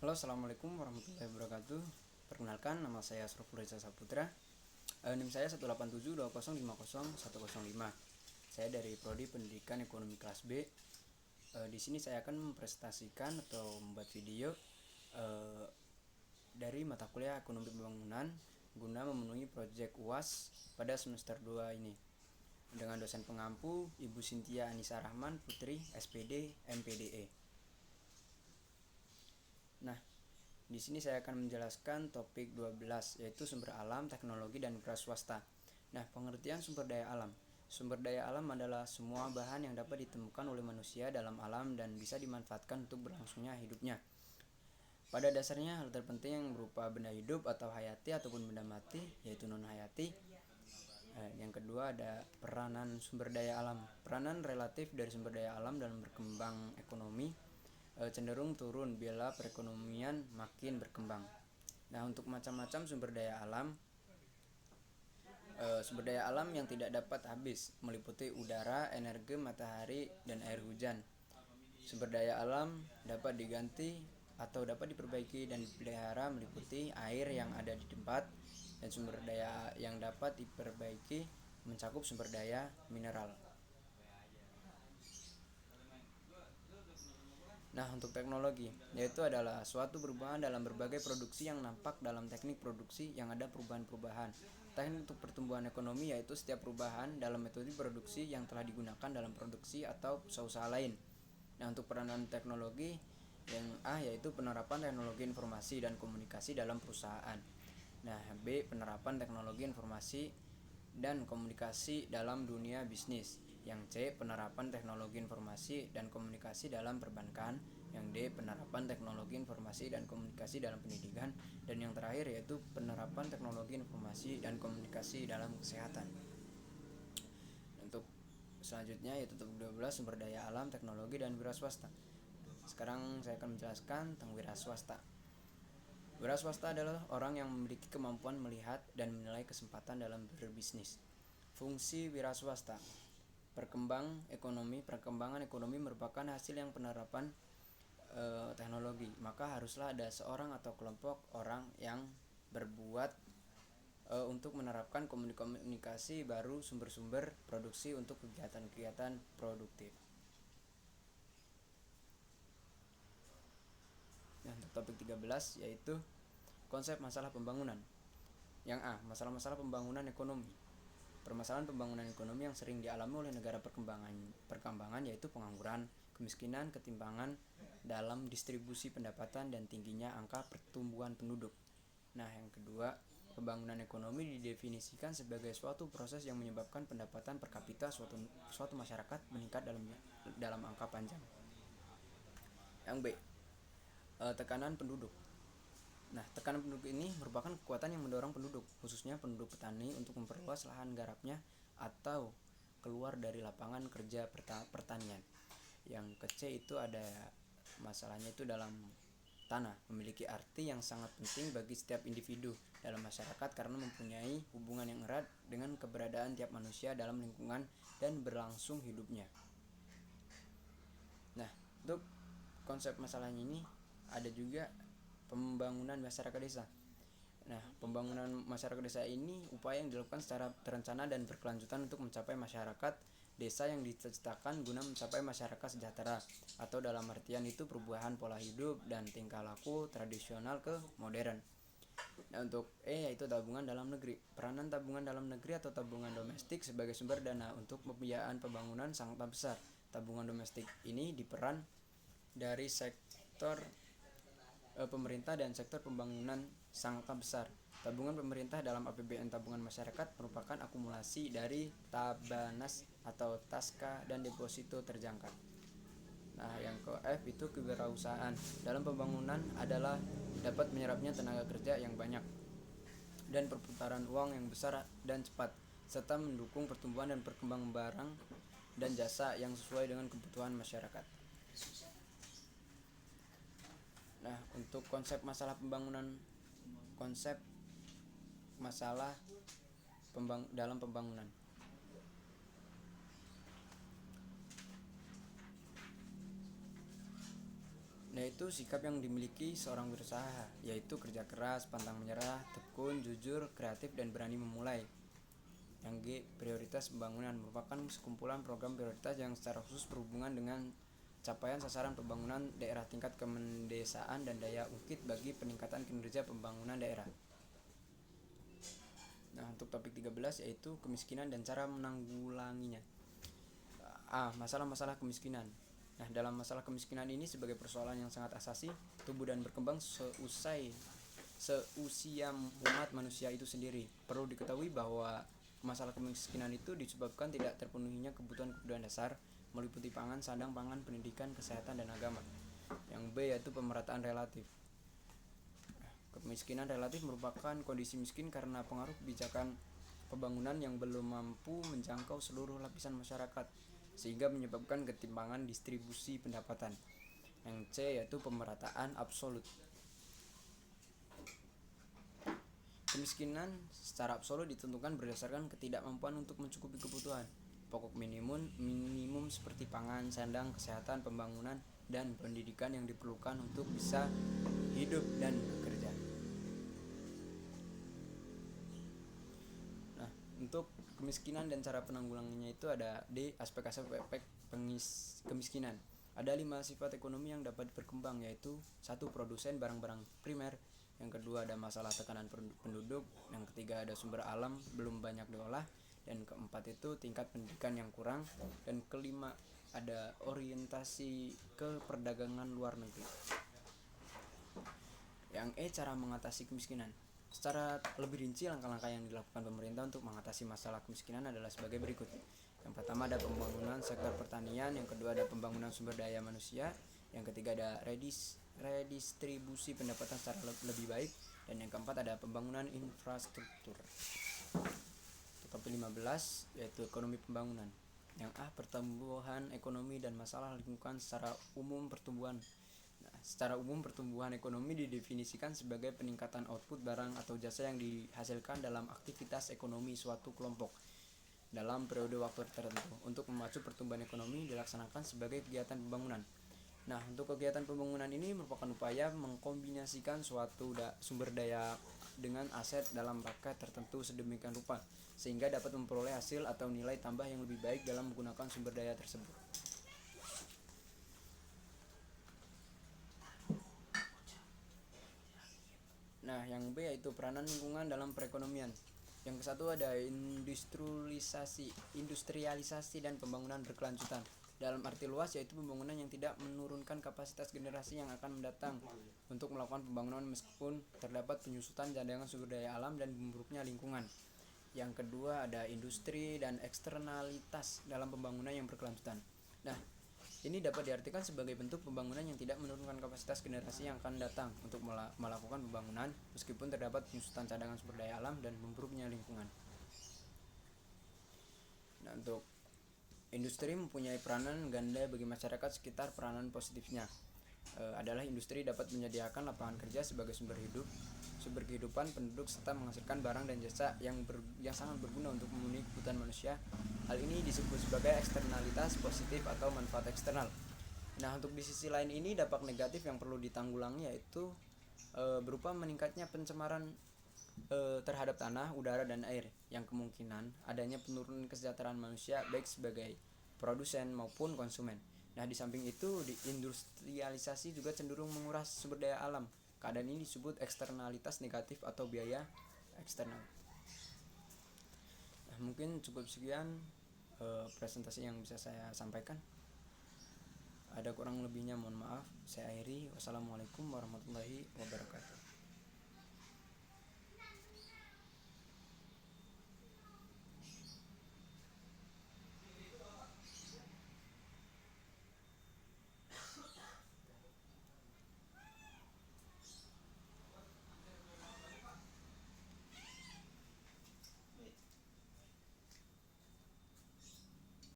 Halo, assalamualaikum warahmatullahi wabarakatuh. Perkenalkan, nama saya Asroful Reza Saputra. NIM saya 18720500105. Saya dari Prodi Pendidikan Ekonomi kelas B. Di sini saya akan mempresentasikan atau membuat video dari mata kuliah Ekonomi Pembangunan guna memenuhi proyek UAS pada semester 2 ini. Dengan dosen pengampu Ibu Cynthia Anissa Rahman Putri, SPD, MPDE. Nah, di sini saya akan menjelaskan topik 12, yaitu sumber alam, teknologi, dan wira swasta. Nah, pengertian sumber daya alam. Sumber daya alam adalah semua bahan yang dapat ditemukan oleh manusia dalam alam dan bisa dimanfaatkan untuk berlangsungnya hidupnya. Pada dasarnya, hal terpenting yang berupa benda hidup atau hayati ataupun benda mati, yaitu non-hayati. Yang kedua ada peranan sumber daya alam. Peranan relatif dari sumber daya alam dalam berkembang ekonomi cenderung turun bila perekonomian makin berkembang. Nah, untuk macam-macam sumber daya alam yang tidak dapat habis meliputi udara, energi, matahari, dan air hujan. Sumber daya alam dapat diganti atau dapat diperbaiki dan dipelihara meliputi air yang ada di tempat, dan sumber daya yang dapat diperbaiki mencakup sumber daya mineral. Nah, untuk teknologi, yaitu adalah suatu perubahan dalam berbagai produksi yang nampak dalam teknik produksi yang ada perubahan-perubahan. Teknik untuk pertumbuhan ekonomi yaitu setiap perubahan dalam metode produksi yang telah digunakan dalam produksi atau usaha-usaha lain. Nah, untuk peranan teknologi yang A yaitu penerapan teknologi informasi dan komunikasi dalam perusahaan. Nah, B penerapan teknologi informasi dan komunikasi dalam dunia bisnis. Yang C penerapan teknologi informasi dan komunikasi dalam perbankan. Yang D penerapan teknologi informasi dan komunikasi dalam pendidikan. Dan yang terakhir yaitu penerapan teknologi informasi dan komunikasi dalam kesehatan. Untuk selanjutnya yaitu topik 12 sumber daya alam, teknologi, dan wira swasta. Sekarang saya akan menjelaskan tentang wira swasta. Wira swasta adalah orang yang memiliki kemampuan melihat dan menilai kesempatan dalam berbisnis. Fungsi wira swasta: perkembangan ekonomi merupakan hasil yang penerapan teknologi, maka haruslah ada seorang atau kelompok orang yang berbuat untuk menerapkan komunikasi baru, sumber-sumber produksi untuk kegiatan-kegiatan produktif. Nah, untuk topik 13 yaitu konsep masalah pembangunan. Yang A, masalah-masalah pembangunan ekonomi. Permasalahan pembangunan ekonomi yang sering dialami oleh negara perkembangan yaitu pengangguran, kemiskinan, ketimpangan dalam distribusi pendapatan, dan tingginya angka pertumbuhan penduduk. Nah, yang kedua, pembangunan ekonomi didefinisikan sebagai suatu proses yang menyebabkan pendapatan per kapita suatu masyarakat meningkat dalam angka panjang. Yang B, tekanan penduduk. Nah, tekanan penduduk ini merupakan kekuatan yang mendorong penduduk, khususnya penduduk petani, untuk memperluas lahan garapnya atau keluar dari lapangan kerja pertanian. Yang ke C itu ada masalahnya itu dalam tanah, memiliki arti yang sangat penting bagi setiap individu dalam masyarakat karena mempunyai hubungan yang erat dengan keberadaan tiap manusia dalam lingkungan dan berlangsung hidupnya. Nah, untuk konsep masalahnya ini ada juga pembangunan masyarakat desa. Nah, pembangunan masyarakat desa ini upaya yang dilakukan secara terencana dan berkelanjutan untuk mencapai masyarakat desa yang diciptakan guna mencapai masyarakat sejahtera, atau dalam artian itu perubahan pola hidup dan tingkah laku tradisional ke modern. Nah, untuk E yaitu tabungan dalam negeri. Peranan tabungan dalam negeri atau tabungan domestik sebagai sumber dana untuk pembiayaan pembangunan sangatlah besar. Tabungan domestik ini diperan dari sektor pemerintah dan sektor pembangunan sangatlah besar. Tabungan pemerintah dalam APBN tabungan masyarakat merupakan akumulasi dari tabanas atau taska dan deposito terjangka. Nah, yang ke F itu kewirausahaan. Dalam pembangunan adalah dapat menyerapnya tenaga kerja yang banyak dan perputaran uang yang besar dan cepat, serta mendukung pertumbuhan dan perkembangan barang dan jasa yang sesuai dengan kebutuhan masyarakat. Nah, untuk konsep masalah dalam pembangunan. yaitu sikap yang dimiliki seorang berusaha, yaitu kerja keras, pantang menyerah, tekun, jujur, kreatif, dan berani memulai. Yang G, prioritas pembangunan merupakan sekumpulan program prioritas yang secara khusus berhubungan dengan capaian sasaran pembangunan daerah tingkat kemendesaan dan daya ungkit bagi peningkatan kinerja pembangunan daerah. Nah, untuk topik 13 yaitu kemiskinan dan cara menanggulanginya. A. Masalah-masalah kemiskinan. Nah, dalam masalah kemiskinan ini sebagai persoalan yang sangat asasi, tumbuh dan berkembang seusia umat manusia itu sendiri. Perlu diketahui bahwa masalah kemiskinan itu disebabkan tidak terpenuhinya kebutuhan-kebutuhan dasar meliputi pangan, sandang, pangan, pendidikan, kesehatan, dan agama. Yang B yaitu pemerataan relatif. Kemiskinan relatif merupakan kondisi miskin karena pengaruh kebijakan pembangunan yang belum mampu menjangkau seluruh lapisan masyarakat sehingga menyebabkan ketimpangan distribusi pendapatan. Yang C yaitu pemerataan absolut. Kemiskinan secara absolut ditentukan berdasarkan ketidakmampuan untuk mencukupi kebutuhan pokok minimum seperti pangan, sandang, kesehatan, pembangunan, dan pendidikan yang diperlukan untuk bisa hidup dan bekerja. Nah, untuk kemiskinan dan cara penanggulangannya itu ada di aspek-aspek kemiskinan. Ada 5 sifat ekonomi yang dapat berkembang, yaitu 1. Produsen barang-barang primer. Yang kedua ada masalah tekanan penduduk. Yang ketiga ada sumber alam belum banyak diolah. Dan keempat itu tingkat pendidikan yang kurang. Dan kelima ada orientasi ke perdagangan luar negeri. Yang E, cara mengatasi kemiskinan. Secara lebih rinci, langkah-langkah yang dilakukan pemerintah untuk mengatasi masalah kemiskinan adalah sebagai berikut. Yang pertama ada pembangunan sektor pertanian, yang kedua ada pembangunan sumber daya manusia, yang ketiga ada redistribusi pendapatan secara lebih baik, dan yang keempat ada pembangunan infrastruktur. Topik 15 yaitu ekonomi pembangunan. Yang A, pertumbuhan ekonomi dan masalah lingkungan secara umum pertumbuhan. Secara umum, pertumbuhan ekonomi didefinisikan sebagai peningkatan output barang atau jasa yang dihasilkan dalam aktivitas ekonomi suatu kelompok dalam periode waktu tertentu. Untuk memacu pertumbuhan ekonomi dilaksanakan sebagai kegiatan pembangunan. Nah, untuk kegiatan pembangunan ini merupakan upaya mengkombinasikan suatu sumber daya dengan aset dalam paket tertentu sedemikian rupa sehingga dapat memperoleh hasil atau nilai tambah yang lebih baik dalam menggunakan sumber daya tersebut. Nah, yang B yaitu peranan lingkungan dalam perekonomian. Yang kesatu ada industrialisasi dan pembangunan berkelanjutan. Dalam arti luas yaitu pembangunan yang tidak menurunkan kapasitas generasi yang akan mendatang untuk melakukan pembangunan meskipun terdapat penyusutan cadangan sumber daya alam dan memburuknya lingkungan. Yang kedua ada industri dan eksternalitas dalam pembangunan yang berkelanjutan. Nah, ini dapat diartikan sebagai bentuk pembangunan yang tidak menurunkan kapasitas generasi yang akan datang untuk melakukan pembangunan meskipun terdapat penyusutan cadangan sumber daya alam dan memburuknya lingkungan. Nah, untuk industri mempunyai peranan ganda bagi masyarakat sekitar. Peranan positifnya adalah industri dapat menyediakan lapangan kerja sebagai sumber kehidupan penduduk serta menghasilkan barang dan jasa yang sangat berguna untuk memenuhi kebutuhan manusia. Hal ini disebut sebagai eksternalitas positif atau manfaat eksternal. Nah, untuk di sisi lain ini dampak negatif yang perlu ditanggulangi yaitu berupa meningkatnya pencemaran terhadap tanah, udara, dan air yang kemungkinan adanya penurunan kesejahteraan manusia baik sebagai produsen maupun konsumen. Nah, di samping itu, industrialisasi juga cenderung menguras sumber daya alam. Keadaan ini disebut eksternalitas negatif atau biaya eksternal. Nah, mungkin cukup sekian presentasi yang bisa saya sampaikan. Ada kurang lebihnya mohon maaf. Saya akhiri. Wassalamualaikum warahmatullahi wabarakatuh.